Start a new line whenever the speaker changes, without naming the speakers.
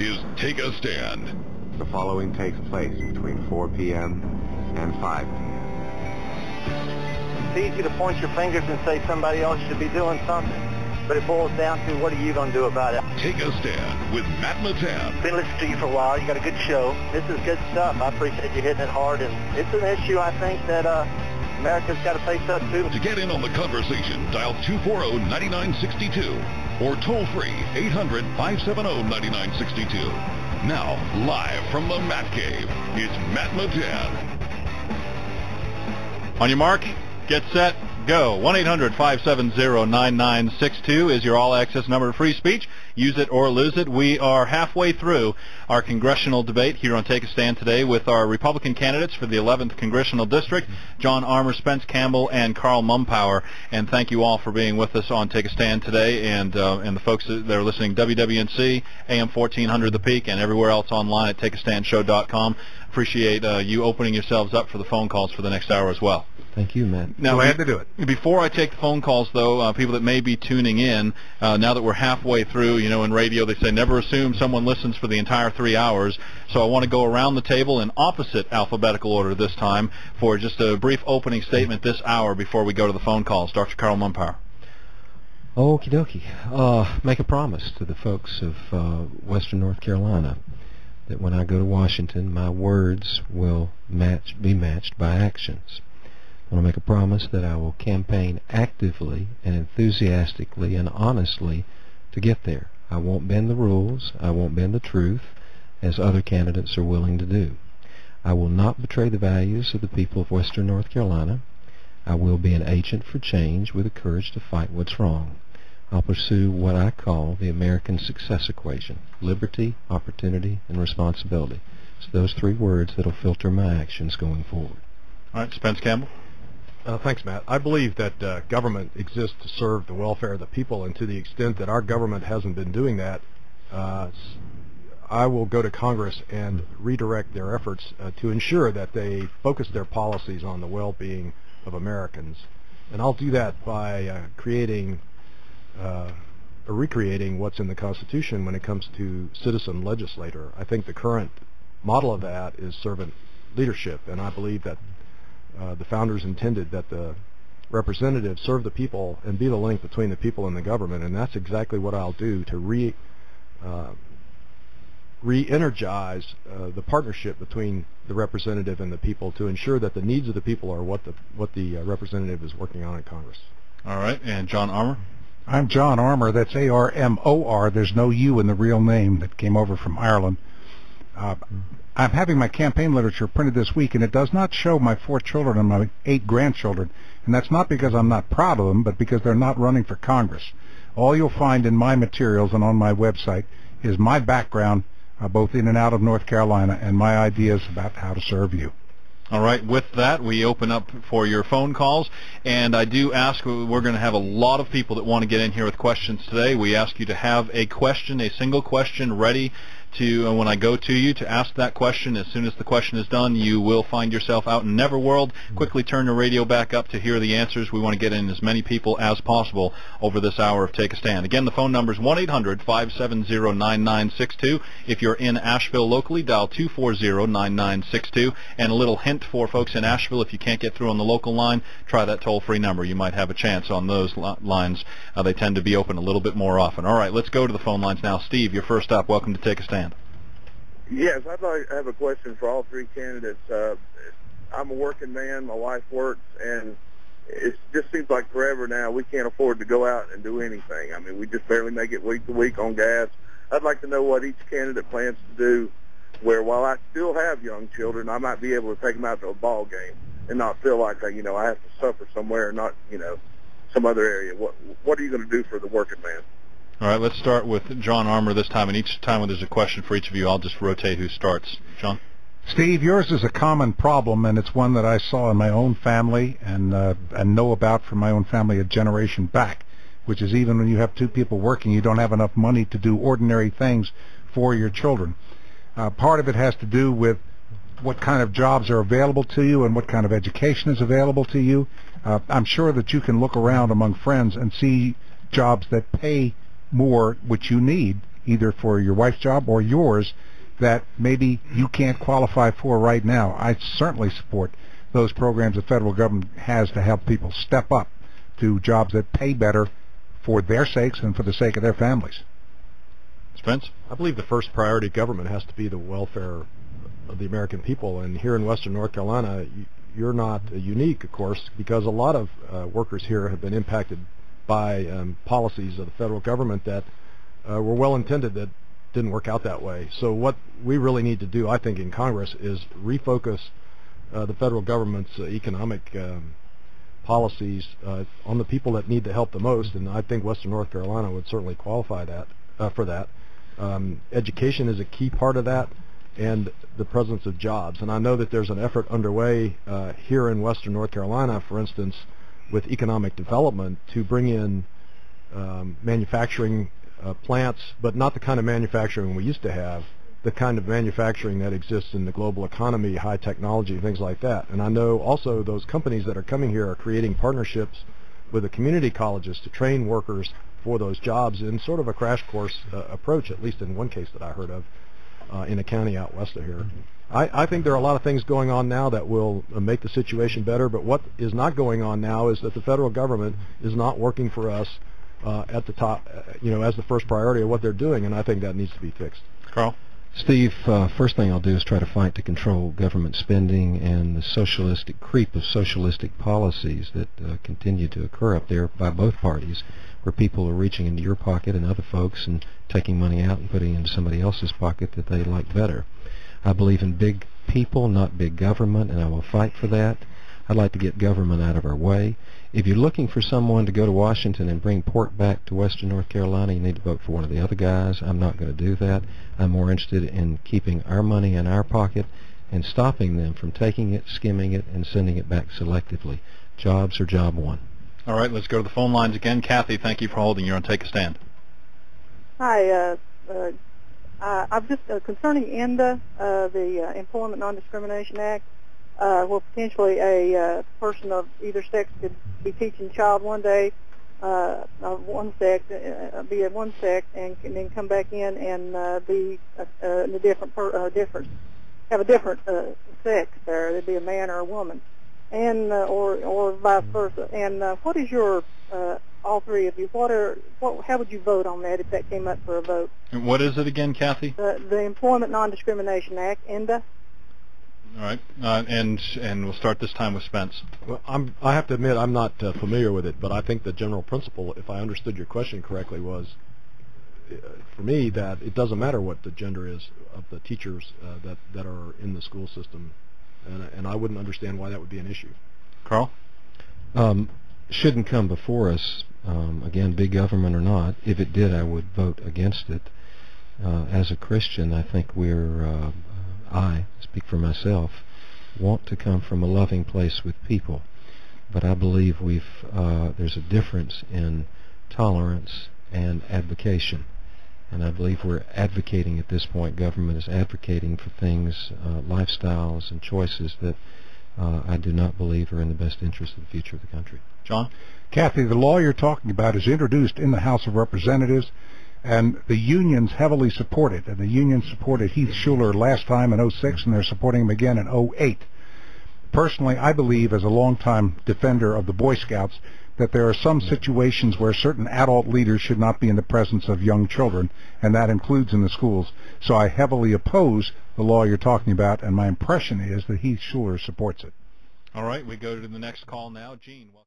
is Take a Stand.
The following takes place between 4 p.m. and 5 p.m.
It's easy to point your fingers and say somebody else should be doing something, but it boils down to what are you going to do about it?
Take a Stand with Matt Matan.
Been listening to you for a while. You got a good show. This is good stuff. I appreciate you hitting it hard, and it's an issue I think that America's got to face up to.
To get in on the conversation, dial 240-9962 or toll free 800-570-9962. Now, live from the Matt Cave, it's Matt Matan.
On your mark, get set, go. 1-800-570-9962 is your all-access number to free speech. Use it or lose it. We are halfway through our congressional debate here on Take a Stand today with our Republican candidates for the 11th Congressional District, John Armour, Spence Campbell, and Carl Mumpower. And thank you all for being with us on Take a Stand today, and the folks that are listening, WWNC, AM 1400 The Peak, and everywhere else online at takeastandshow.com. Appreciate you opening yourselves up for the phone calls for the next hour as well.
Thank you, Matt.
Now,
glad to do it.
Before I take the phone calls, though, people that may be tuning in, now that we're halfway through, you know, in radio they say never assume someone listens for the entire 3 hours. So I want to go around the table in opposite alphabetical order this time for just a brief opening statement this hour before we go to the phone calls. Dr. Carl Mumpower.
Okie dokie. Make a promise to the folks of Western North Carolina that when I go to Washington, my words will be matched by actions. I want to make a promise that I will campaign actively and enthusiastically and honestly to get there. I won't bend the rules. I won't bend the truth, as other candidates are willing to do. I will not betray the values of the people of Western North Carolina. I will be an agent for change with the courage to fight what's wrong. I'll pursue what I call the American success equation: liberty, opportunity, and responsibility. It's those three words that will filter my actions going forward.
All right, Spence Campbell.
Thanks, Matt. I believe that government exists to serve the welfare of the people, and to the extent that our government hasn't been doing that, I will go to Congress and redirect their efforts to ensure that they focus their policies on the well-being of Americans. And I'll do that by recreating what's in the Constitution when it comes to citizen legislator. I think the current model of that is servant leadership, and I believe that the founders intended that the representatives serve the people and be the link between the people and the government, and that's exactly what I'll do to re-energize the partnership between the representative and the people to ensure that the needs of the people are what the representative is working on in Congress.
All right, and John Armour?
I'm John Armour. That's A-R-M-O-R. There's no U in the real name. That came over from Ireland. I'm having my campaign literature printed this week, and it does not show my 4 children and my 8 grandchildren. And that's not because I'm not proud of them, but because they're not running for Congress. All you'll find in my materials and on my website is my background, both in and out of North Carolina, and my ideas about how to serve you.
All right, with that, we open up for your phone calls, and I do ask, we're going to have a lot of people that want to get in here with questions today. We ask you to have a question, a single question ready to, when I go to you, to ask that question. As soon as the question is done, you will find yourself out in Neverworld. Quickly turn the radio back up to hear the answers. We want to get in as many people as possible over this hour of Take a Stand. Again, the phone number is 1-800-570-9962. If you're in Asheville locally, dial 240-9962. And a little hint for folks in Asheville, if you can't get through on the local line, try that toll-free number. You might have a chance on those lines. They tend to be open a little bit more often. All right, let's go to the phone lines now. Steve, you're first up. Welcome to Take a Stand.
Yes, I'd like to have a question for all 3 candidates. I'm a working man. My wife works, and it just seems like forever now we can't afford to go out and do anything. I mean, we just barely make it week to week on gas. I'd like to know what each candidate plans to do where, while I still have young children, I might be able to take them out to a ball game and not feel like, I have to suffer somewhere and not, some other area. What are you going to do for the working man?
All right, let's start with John Armour this time, and each time when there's a question for each of you, I'll just rotate who starts. John?
Steve, yours is a common problem, and it's one that I saw in my own family and know about from my own family a generation back, which is even when you have 2 people working, you don't have enough money to do ordinary things for your children. Part of it has to do with what kind of jobs are available to you and what kind of education is available to you. I'm sure that you can look around among friends and see jobs that pay more, which you need, either for your wife's job or yours, that maybe you can't qualify for right now. I certainly support those programs the federal government has to help people step up to jobs that pay better for their sakes and for the sake of their families.
Spence?
I believe the first priority of government has to be the welfare of the American people. And here in Western North Carolina, you're not unique, of course, because a lot of workers here have been impacted by policies of the federal government that were well-intended that didn't work out that way. So what we really need to do, I think, in Congress is refocus the federal government's economic policies on the people that need the help the most, and I think Western North Carolina would certainly qualify for that. Education is a key part of that, and the presence of jobs. And I know that there's an effort underway here in Western North Carolina, for instance, with economic development to bring in manufacturing plants, but not the kind of manufacturing we used to have, the kind of manufacturing that exists in the global economy, high technology, things like that. And I know also those companies that are coming here are creating partnerships with the community colleges to train workers for those jobs in sort of a crash course approach, at least in one case that I heard of in a county out west of here. I think there are a lot of things going on now that will make the situation better, but what is not going on now is that the federal government is not working for us at the top, as the first priority of what they're doing, and I think that needs to be fixed.
Carl?
Steve, first thing I'll do is try to fight to control government spending and the socialistic creep of socialistic policies that continue to occur up there by both parties, where people are reaching into your pocket and other folks and taking money out and putting it into somebody else's pocket that they like better. I believe in big people, not big government, and I will fight for that. I'd like to get government out of our way. If you're looking for someone to go to Washington and bring pork back to Western North Carolina, you need to vote for one of the other guys. I'm not going to do that. I'm more interested in keeping our money in our pocket and stopping them from taking it, skimming it, and sending it back selectively. Jobs are job one.
All right, let's go to the phone lines again. Kathy, thank you for holding. You're on Take a Stand.
Hi. I'm just concerning ENDA, the Employment Non-Discrimination Act. Where potentially a person of either sex could be teaching child one day, one sex, be at one sex, and then come back in and be in a different, have a different sex there. There'd be a man or a woman, and or vice versa. And what is your all three of you? How would you vote on that if that came up for a vote?
And what is it again, Kathy?
The Employment Non-Discrimination Act, ENDA.
All right, and we'll start this time with Spence.
Well, I have to admit I'm not familiar with it, but I think the general principle, if I understood your question correctly, was for me that it doesn't matter what the gender is of the teachers that are in the school system, and I wouldn't understand why that would be an issue.
Carl?
Shouldn't come before us, again, big government or not. If it did, I would vote against it. As a Christian, I think I speak for myself, want to come from a loving place with people, but I believe there's a difference in tolerance and advocation, and I believe we're advocating at this point. Government is advocating for things, lifestyles and choices that I do not believe are in the best interest of the future of the country.
John?
Kathy, the law you're talking about is introduced in the House of Representatives, and the unions heavily support it. And the unions supported Heath Schuler last time in 2006, and they're supporting him again in 2008. Personally, I believe, as a longtime defender of the Boy Scouts, that there are some situations where certain adult leaders should not be in the presence of young children, and that includes in the schools. So I heavily oppose the law you're talking about, and my impression is that Heath Schuler supports it.
All right, we go to the next call now. Gene.